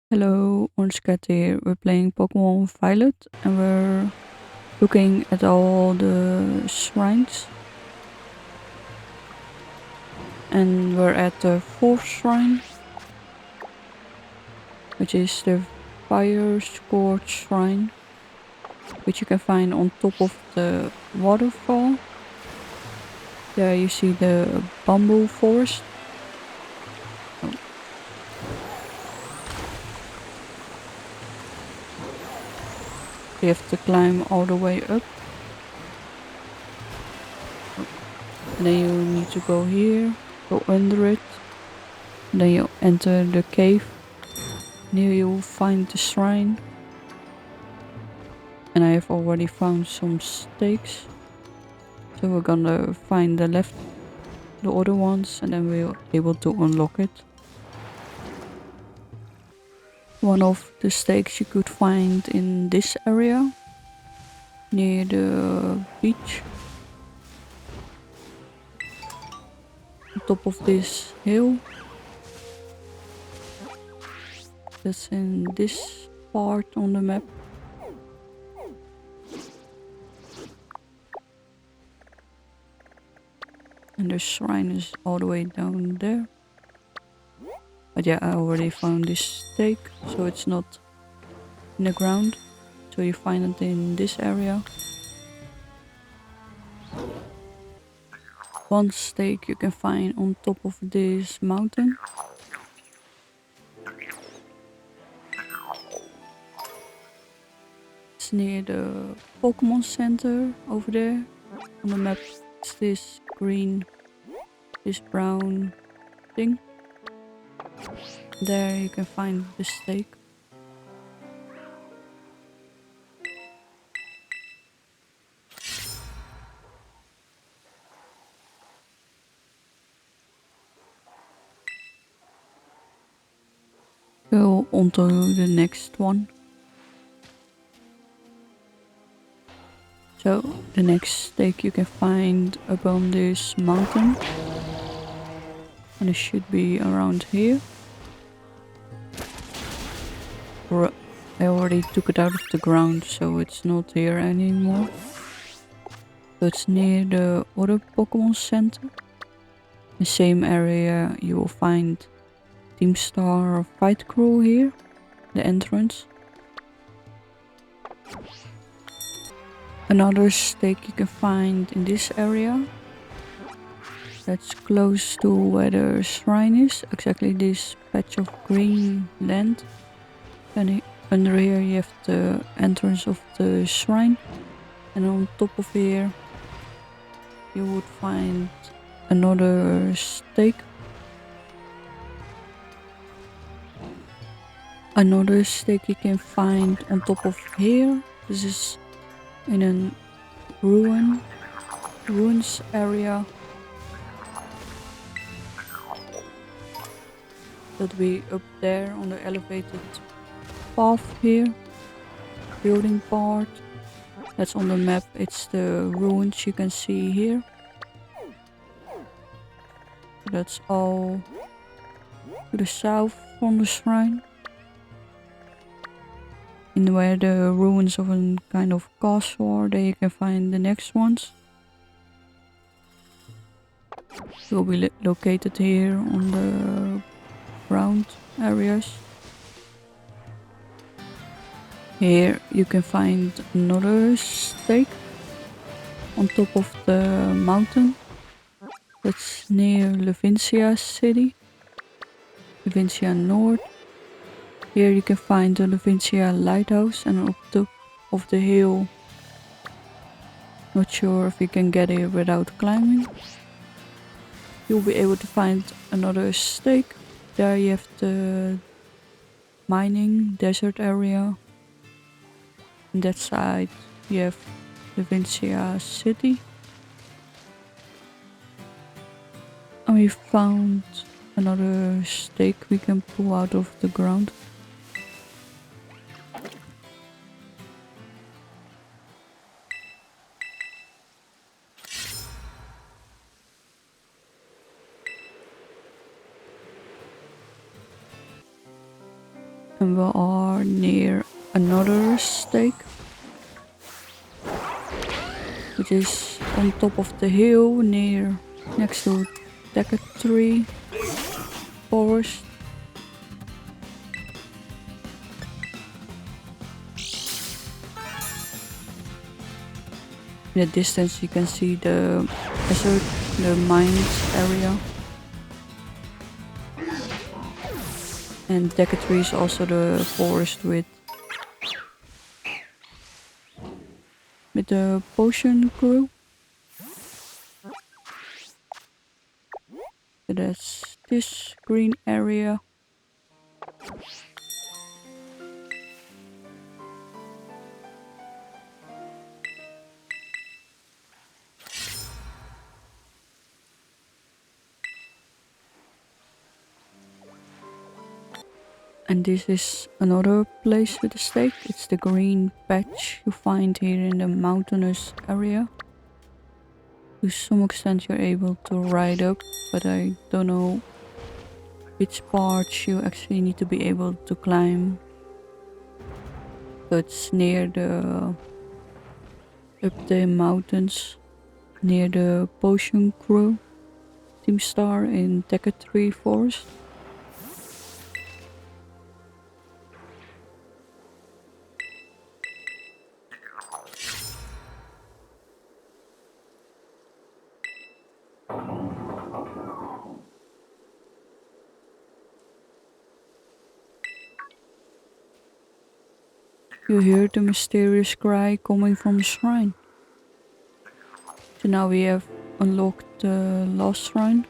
Hello, Orange Cat here. We're playing Pokemon Violet and we're looking at all the shrines. And we're at the fourth shrine, which is the Fire Scourge Shrine, which you can find on top of the waterfall. There you see the bamboo forest. Oh. You have to climb all the way up. And then you need to go here, go under it. And then you enter the cave. Here you'll find the shrine. And I have already found some stakes. So we're gonna find the other ones, and then we're able to unlock it. One of the stakes you could find in this area, near the beach. On top of this hill. That's in this part on the map. And the shrine is all the way down there. But yeah, I already found this stake, so it's not in the ground. So you find it in this area. One stake you can find on top of this mountain. It's near the Pokemon Center over there. On the map it's this green, this brown thing. There you can find the stake. Go on to the next one. So the next stake you can find up on this mountain. And it should be around here. I already took it out of the ground, so it's not here anymore. So it's near the other Pokemon Center. The same area you will find Team Star Fight Crew here, the entrance. Another stake you can find in this area. That's close to where the shrine is, exactly this patch of green land. And under here you have the entrance of the shrine. And on top of here you would find another stake. Another stake you can find on top of here. This is in a ruins area. That'll be up there on the elevated path here. Building part. That's on the map. It's the ruins you can see here. That's all to the south from the shrine. In where the ruins of a kind of castle are, there you can find the next ones. It will be located here on the ground areas. Here you can find another stake on top of the mountain. That's near Levincia City, Levincia North. Here you can find the Levincia Lighthouse, and up top of the hill. Not sure if you can get here without climbing. You'll be able to find another stake. There you have the mining desert area. On that side you have Levincia City. And we found another stake we can pull out of the ground. And we are near another stake, which is on top of the hill next to Tree forest. In the distance you can see the desert, the mines area. And Tree is also the forest with the potion crew. So that's this green area. And this is another place with a stake. It's the green patch you find here in the mountainous area. To some extent you're able to ride up, but I don't know which parts you actually need to be able to climb. So it's near up the mountains, near the potion crew team star in Tree forest. You hear the mysterious cry coming from the shrine. So now we have unlocked the last shrine.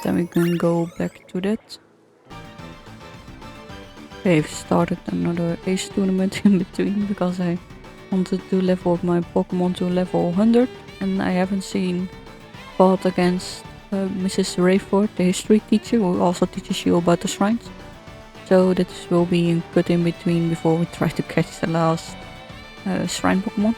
Then we can go back to that. I've started another Ace tournament in between because I wanted to level up my Pokemon to level 100 and I haven't fought against Mrs. Raifort, the history teacher, who also teaches you about the shrines. So that will be a cut in between before we try to catch the last shrine Pokemon.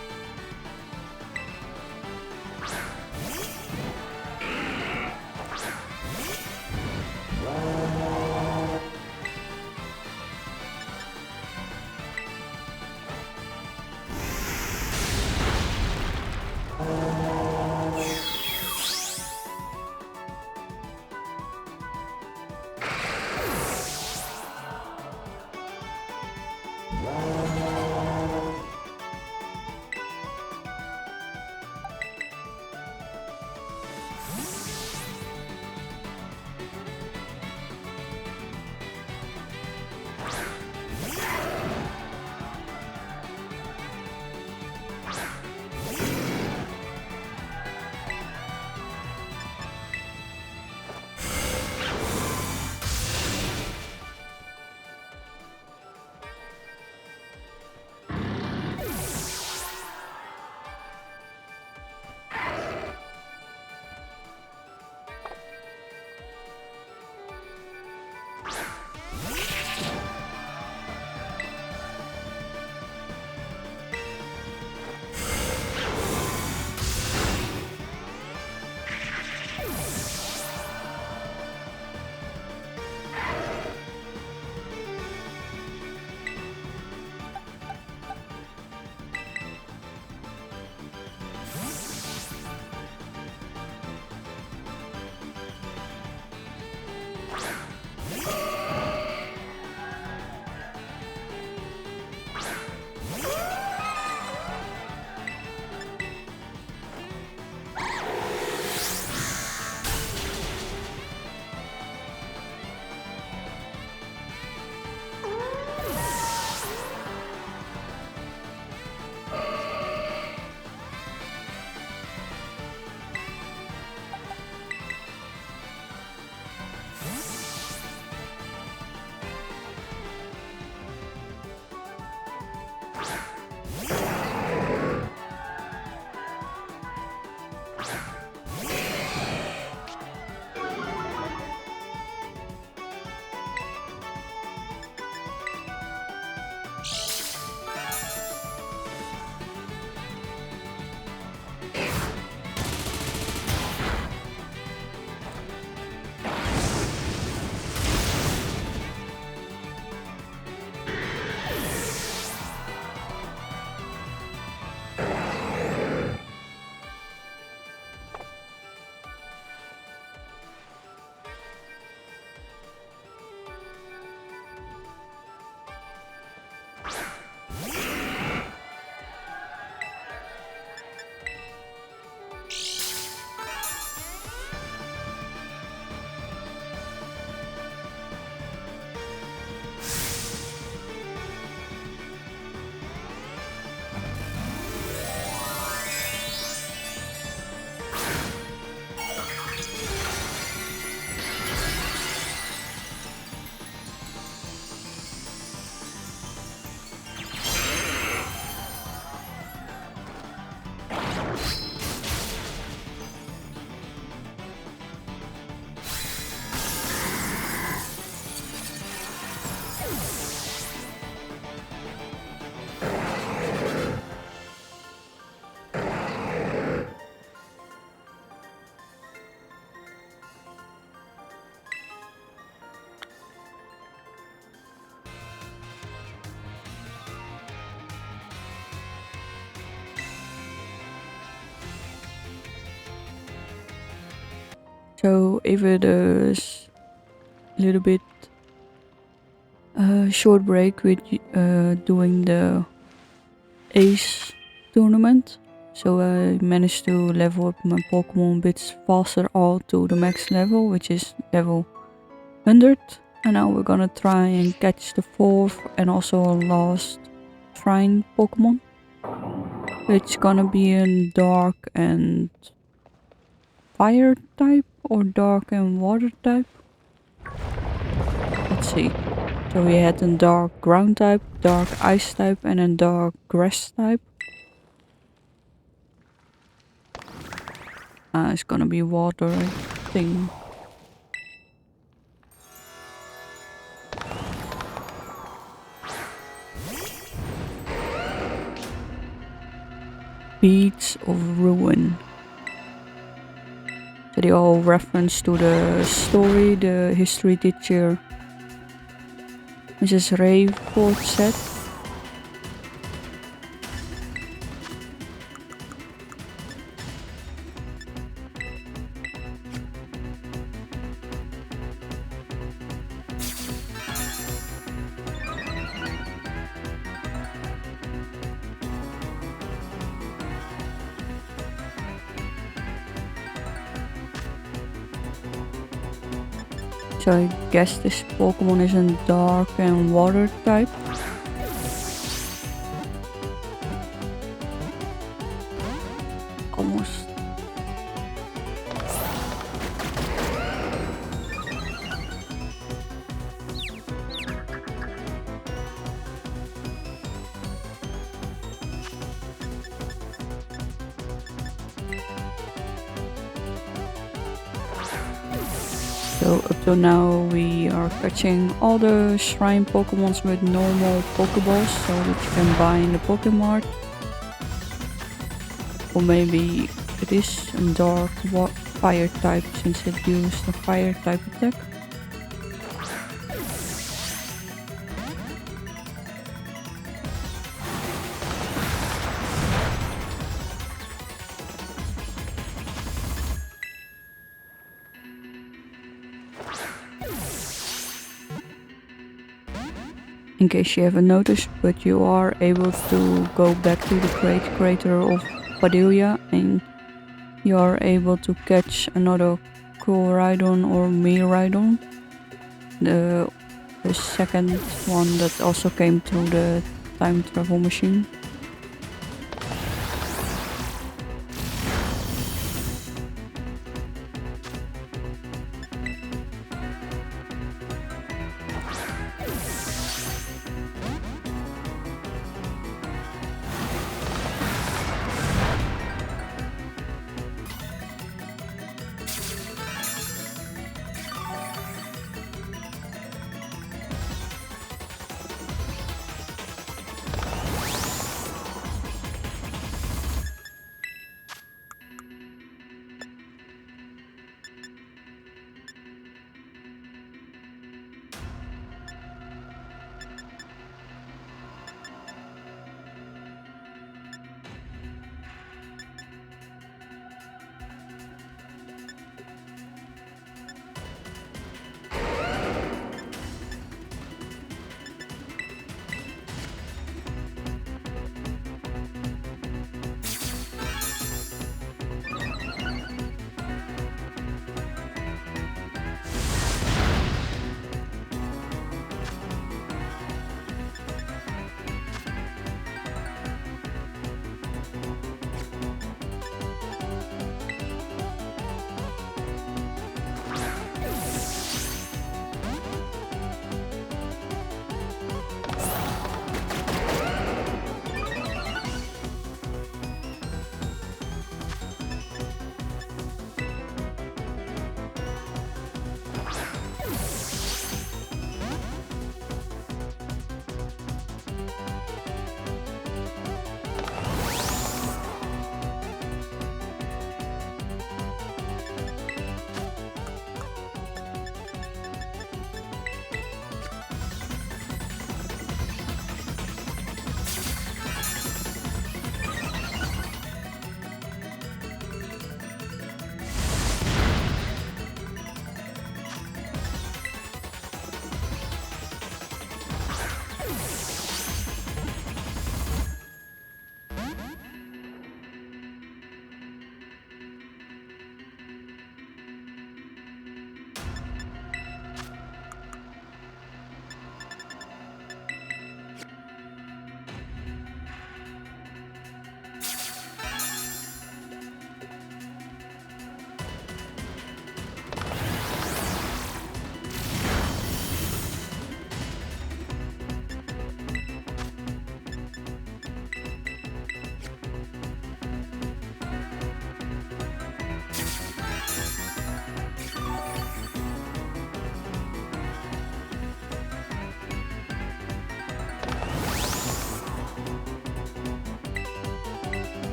So if it is a little bit short break with doing the Ace tournament, so I managed to level up my Pokemon a bit faster, all to the max level, which is level 100. And now we're gonna try and catch the 4th and also last shrine Pokemon. It's gonna be a dark and fire type or dark and water type. Let's see. So we had a dark ground type, dark ice type, and a dark grass type. It's gonna be water, I think. Beads of Ruin. So they all reference to the story the history teacher Mrs. Raifort said. So I guess this Pokemon is a dark and water type. Almost. So up to now we are catching all the shrine Pokemons with normal Pokeballs, so that you can buy in the Pokemart. Or maybe it is a dark fire type since it used a fire type attack. In case you haven't noticed, but you are able to go back to the great crater of Padilla and you are able to catch another Koraidon or Miraidon. The second one that also came through the time travel machine.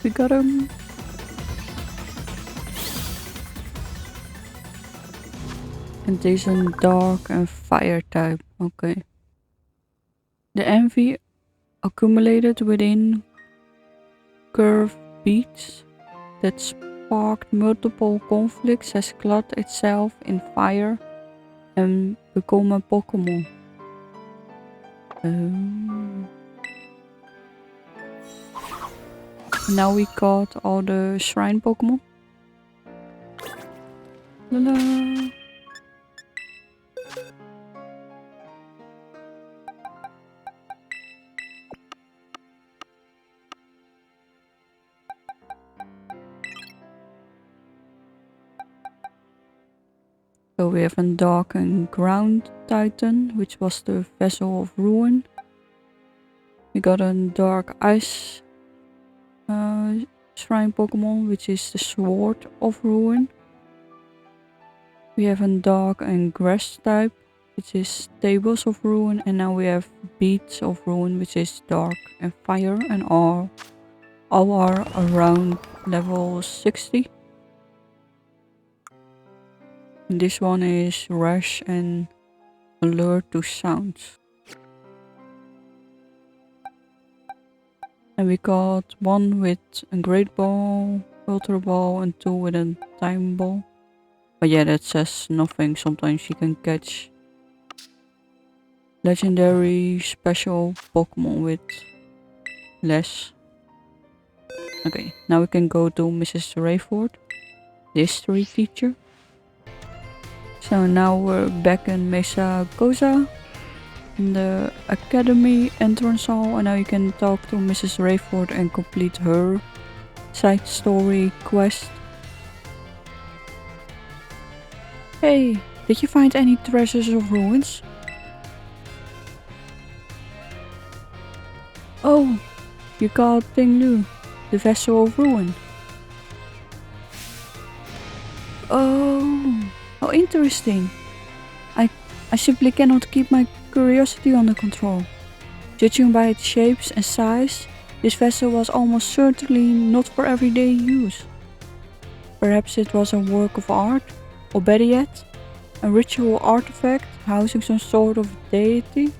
we got him. And this is dark and fire type. Okay. The envy accumulated within curved beats that sparked multiple conflicts has clad itself in fire and become a Pokemon. Now we caught all the shrine Pokemon. La. So we have a dark and ground titan, which was the vessel of ruin. We got a dark ice shrine Pokemon, which is the sword of ruin. We have a dark and grass type, which is tables of ruin, and now we have beads of ruin, which is dark and fire, and all are around level 60. And this one is rash and alert to sounds. And we got one with a great ball, ultra ball, and two with a time ball. But yeah, that says nothing. Sometimes you can catch legendary special Pokemon with less. Okay, now we can go to Mrs. Raifort, the history teacher. So now we're back in Mesa Goza, in the academy entrance hall, and now you can talk to Mrs. Raifort and complete her side story quest. Hey, did you find any treasures of ruins? Oh, you got Ting-Lu, the vessel of ruin. Oh, how interesting. I simply cannot keep my curiosity under control. Judging by its shapes and size, this vessel was almost certainly not for everyday use. Perhaps it was a work of art, or better yet, a ritual artifact housing some sort of deity.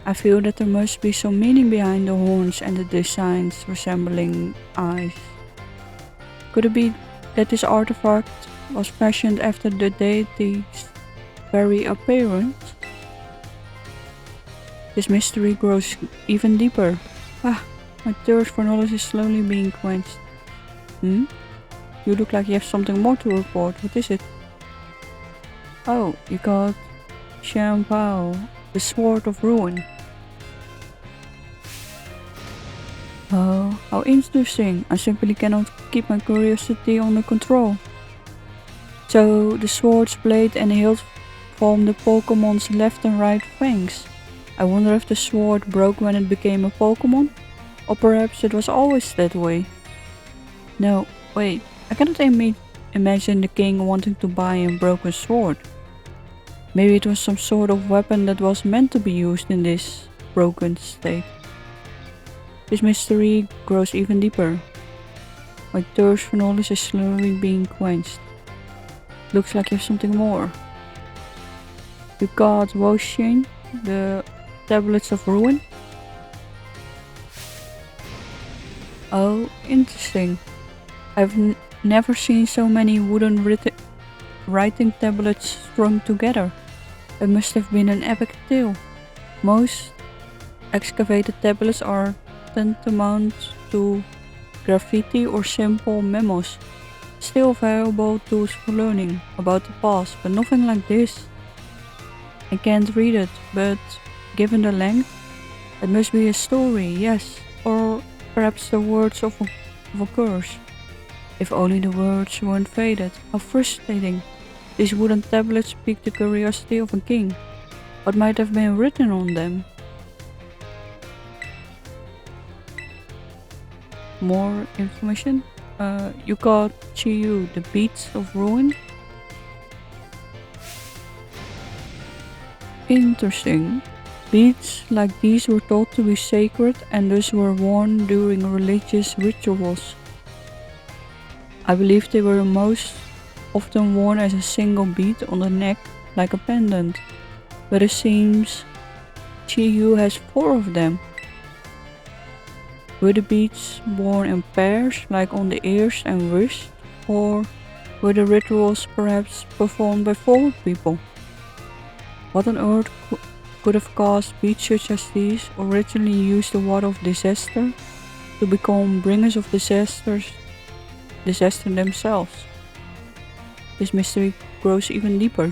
I feel that there must be some meaning behind the horns and the designs resembling eyes. Could it be that this artifact was fashioned after the deity's very appearance? This mystery grows even deeper. My thirst for knowledge is slowly being quenched. You look like you have something more to report. What is it? Oh, you got Xianpao, the Sword of Ruin. Oh, how interesting. I simply cannot keep my curiosity under control. So, the sword's blade and hilt form the Pokemon's left and right fangs. I wonder if the sword broke when it became a Pokemon? Or perhaps it was always that way. No, wait, I cannot imagine the king wanting to buy a broken sword. Maybe it was some sort of weapon that was meant to be used in this broken state. This mystery grows even deeper. My thirst for knowledge is slowly being quenched. Looks like you have something more. You got Woshin, the tablets of ruin. Oh, interesting. I've never seen so many wooden writing tablets strung together. It must have been an epic tale. Most excavated tablets are tantamount to graffiti or simple memos. Still valuable tools for learning about the past, but nothing like this. I can't read it, but given the length, it must be a story, yes, or perhaps the words of a curse. If only the words weren't faded. How frustrating. These wooden tablets piqued the curiosity of a king. What might have been written on them? More information? You got Chiyu, the beads of ruin. Interesting. Beads like these were thought to be sacred and thus were worn during religious rituals. I believe they were most often worn as a single bead on the neck like a pendant, but it seems Chiyu has 4 of them. Were the beads worn in pairs like on the ears and wrist, or were the rituals perhaps performed by 4 people? What on earth could have caused beads such as these, originally used the water of disaster, to become bringers of disaster themselves? This mystery grows even deeper.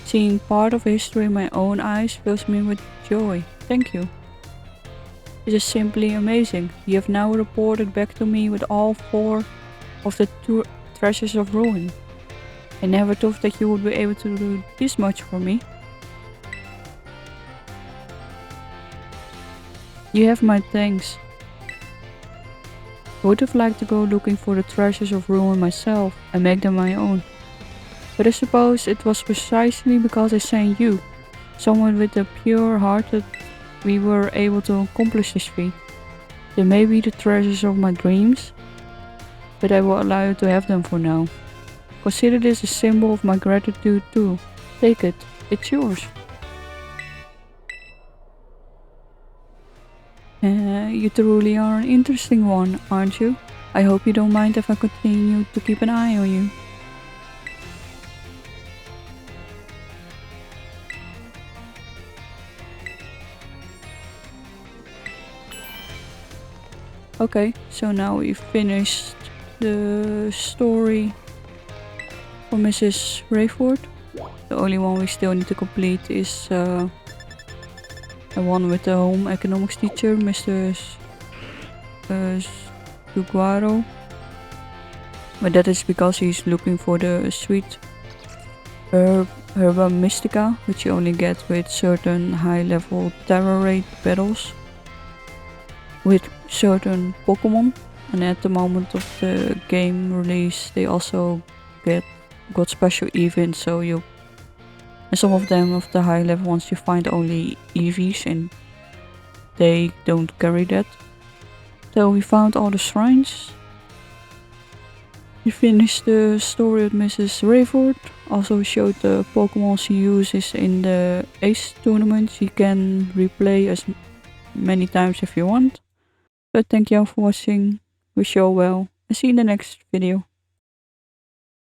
Seeing part of history in my own eyes fills me with joy. Thank you. This is simply amazing. You have now reported back to me with all 4 of the treasures of ruin. I never thought that you would be able to do this much for me. You have my thanks. I would have liked to go looking for the treasures of ruin myself and make them my own. But I suppose it was precisely because I sent you, someone with a pure heart, that we were able to accomplish this feat. They may be the treasures of my dreams, but I will allow you to have them for now. Consider this a symbol of my gratitude too. Take it, it's yours. You truly are an interesting one, aren't you? I hope you don't mind if I continue to keep an eye on you. Okay, so now we've finished the story for Mrs. Raifort. The only one we still need to complete is the one with the home economics teacher, Mr. Suguaro. But that is because he's looking for the sweet herba mystica, which you only get with certain high level terror rate battles with certain Pokemon. And at the moment of the game release they also got special events, so and some of them, of the high level ones, you find only EVs and they don't carry that. So we found all the shrines. We finished the story with Mrs. Raifort. Also showed the Pokemon she uses in the Ace tournament. You can replay as many times if you want. So thank you all for watching. Wish you all well and see you in the next video.